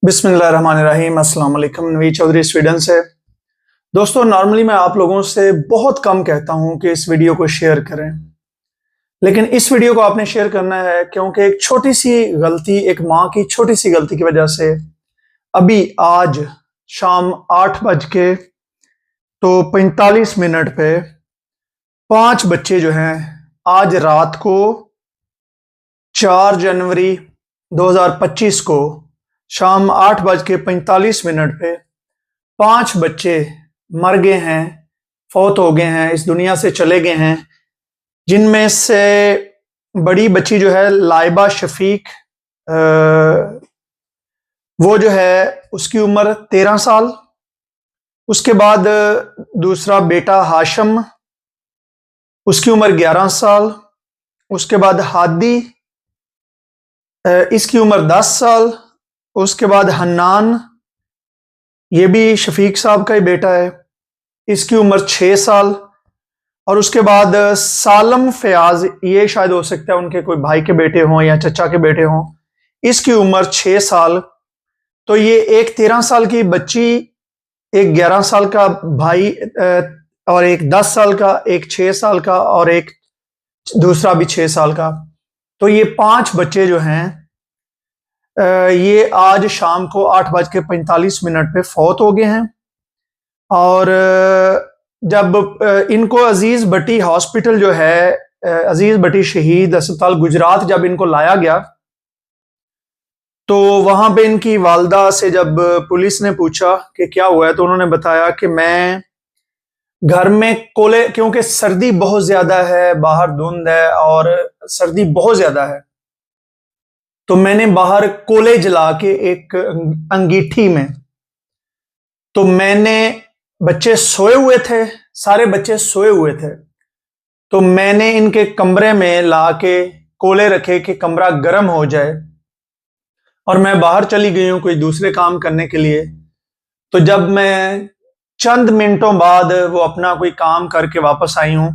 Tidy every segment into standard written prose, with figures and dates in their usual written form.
बिस्मिल्लाहिर्रहमानिर्रहीम। अस्सलाम वालेकुम। नवीद चौधरी स्वीडन से। दोस्तों, नॉर्मली मैं आप लोगों से बहुत कम कहता हूं कि इस वीडियो को शेयर करें, लेकिन इस वीडियो को आपने शेयर करना है क्योंकि एक छोटी सी गलती, एक माँ की छोटी सी गलती की वजह से अभी आज शाम 8 बज के तो 45 मिनट पे 5 बच्चे जो हैं आज रात को 4 जनवरी 2025 को शाम 8:45 पे 5 बच्चे मर गए हैं, फौत हो गए हैं, इस दुनिया से चले गए हैं। जिनमें से बड़ी बच्ची जो है लाइबा शफीक, वो जो है उसकी उम्र 13 साल। उसके बाद दूसरा बेटा हाशम, उसकी उम्र 11 साल। उसके बाद हादी, इसकी उम्र 10 साल। उसके बाद हन्नान, ये भी शफीक साहब का ही बेटा है, इसकी उम्र 6 साल। और उसके बाद सालम फयाज, ये शायद हो सकता है उनके कोई भाई के बेटे हों या चचा के बेटे हों, इसकी उम्र 6 साल। तो ये एक 13 साल की बच्ची, एक 11 साल का भाई, और एक 10 साल का, एक 6 साल का और एक दूसरा भी 6 साल का। तो ये 5 बच्चे जो हैं ये आज शाम को 8:45 पे फौत हो गए हैं। और जब इनको अजीज भट्टी हॉस्पिटल जो है, अजीज भट्टी शहीद अस्पताल गुजरात, जब इनको लाया गया तो वहां पे इनकी वालदा से जब पुलिस ने पूछा कि क्या हुआ है, तो उन्होंने बताया कि मैं घर में कोले, क्योंकि सर्दी बहुत ज्यादा है, बाहर धुंध है और सर्दी बहुत ज्यादा है, तो मैंने बाहर कोले जला के एक अंगीठी में, तो मैंने, बच्चे सोए हुए थे, सारे बच्चे सोए हुए थे, तो मैंने इनके कमरे में ला के कोले रखे कि कमरा गर्म हो जाए। और मैं बाहर चली गई हूं कोई दूसरे काम करने के लिए। तो जब मैं चंद मिनटों बाद वो अपना कोई काम करके वापस आई हूं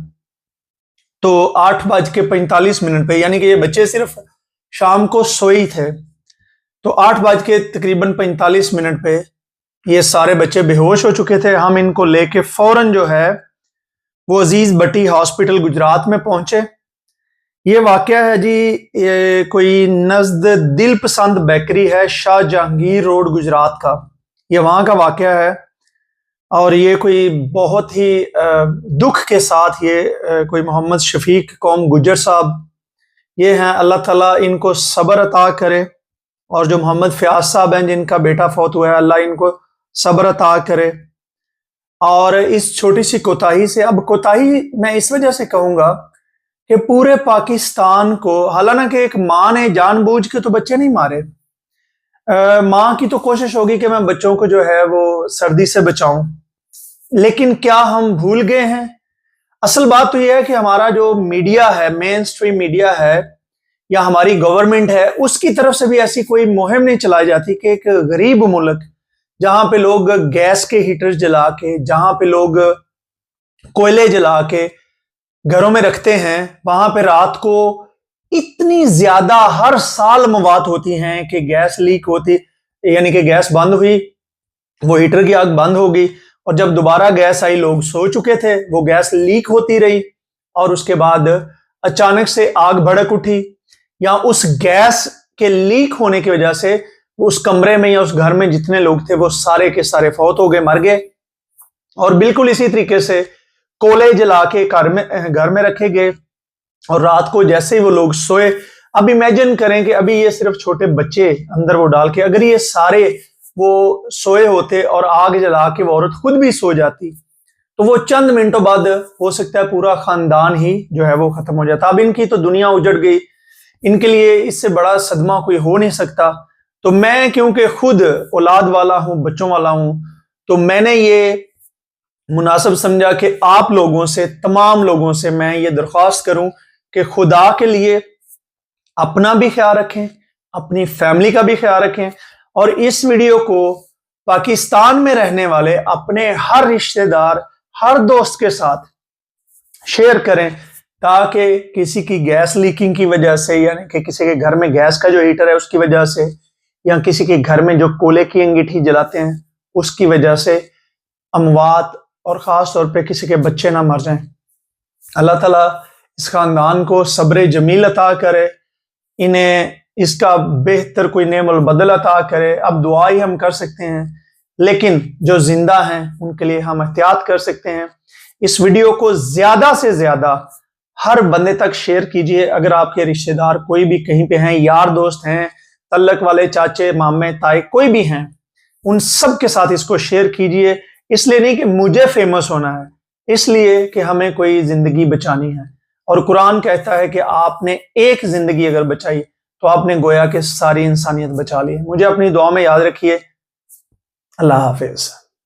तो 8:45 पे, यानी कि ये बच्चे सिर्फ शाम को सोई थे, तो 8:45 पे ये सारे बच्चे बेहोश हो चुके थे। हम इनको लेके फौरन जो है वो अजीज भट्टी हॉस्पिटल गुजरात में पहुंचे। ये वाकया है जी, ये कोई नज़द दिल पसंद बेकरी है, शाह जहांगीर रोड गुजरात का, ये वहां का वाकया है। और ये कोई बहुत ही दुख के साथ ये कोई मोहम्मद शफीक कौम गुजर साहब ये हैं, अल्लाह ताला इनको सब्र अता करे। और जो मोहम्मद फयाज साहब हैं जिनका बेटा फौत हुआ है, अल्लाह इनको सब्र अता करे। और इस छोटी सी कोताही से, अब कोताही मैं इस वजह से कहूंगा कि पूरे पाकिस्तान को, हालांकि एक माँ ने जानबूझ के तो बच्चे नहीं मारे, माँ की तो कोशिश होगी कि मैं बच्चों को जो है वो सर्दी से बचाऊं, लेकिन क्या हम भूल गए हैं? असल बात तो यह है कि हमारा जो मीडिया है, मेन स्ट्रीम मीडिया है, या हमारी गवर्नमेंट है, उसकी तरफ से भी ऐसी कोई मुहिम नहीं चलाई जाती कि एक गरीब मुल्क जहां पे लोग गैस के हीटर्स जला के, जहां पे लोग कोयले जला के घरों में रखते हैं, वहां पे रात को इतनी ज्यादा हर साल मौत होती हैं कि गैस लीक होती, यानी कि गैस बंद हुई, वो हीटर की आग बंद हो गई, और जब दोबारा गैस आई लोग सो चुके थे, वो गैस लीक होती रही, और उसके बाद अचानक से आग भड़क उठी, या उस गैस के लीक होने की वजह से उस कमरे में या उस घर में जितने लोग थे वो सारे के सारे फौत हो गए, मर गए। और बिल्कुल इसी तरीके से कोले जला के घर में रखे गए, और रात को जैसे ही वो लोग सोए, अब इमेजिन करें कि अभी ये सिर्फ छोटे बच्चे अंदर वो डाल के, अगर ये सारे वो सोए होते और आग जला के वो औरत खुद भी सो जाती, तो वो चंद मिनटों बाद हो सकता है पूरा खानदान ही जो है वो खत्म हो जाता। अब इनकी तो दुनिया उजड़ गई, इनके लिए इससे बड़ा सदमा कोई हो नहीं सकता। तो मैं क्योंकि खुद औलाद वाला हूं, बच्चों वाला हूं, तो मैंने ये मुनासिब समझा कि आप लोगों से, तमाम लोगों से मैं ये दरख्वास्त करूं कि खुदा के लिए अपना भी ख्याल रखें, अपनी फैमिली का भी ख्याल रखें, और इस वीडियो को पाकिस्तान में रहने वाले अपने हर रिश्तेदार, हर दोस्त के साथ शेयर करें, ताकि किसी की गैस लीकिंग की वजह से, यानी कि किसी के घर में गैस का जो हीटर है उसकी वजह से, या किसी के घर में जो कोले की अंगीठी जलाते हैं उसकी वजह से अमवात और ख़ास तौर पे किसी के बच्चे ना मर जाएं। अल्लाह ताला इस ख़ानदान को सब्र जमील अता करे, इन्हें इसका बेहतर कोई नेमल बदल अता करे। अब दुआ ही हम कर सकते हैं, लेकिन जो जिंदा हैं उनके लिए हम एहतियात कर सकते हैं। इस वीडियो को ज़्यादा से ज़्यादा हर बंदे तक शेयर कीजिए। अगर आपके रिश्तेदार कोई भी कहीं पे हैं, यार दोस्त हैं, तल्लक वाले चाचे मामे ताए कोई भी हैं, उन सब के साथ इसको शेयर कीजिए। इसलिए नहीं कि मुझे फेमस होना है, इसलिए कि हमें कोई जिंदगी बचानी है। और कुरान कहता है कि आपने एक जिंदगी अगर बचाई तो आपने गोया कि सारी इंसानियत बचा ली। मुझे अपनी दुआ में याद रखिए। अल्लाह हाफिज।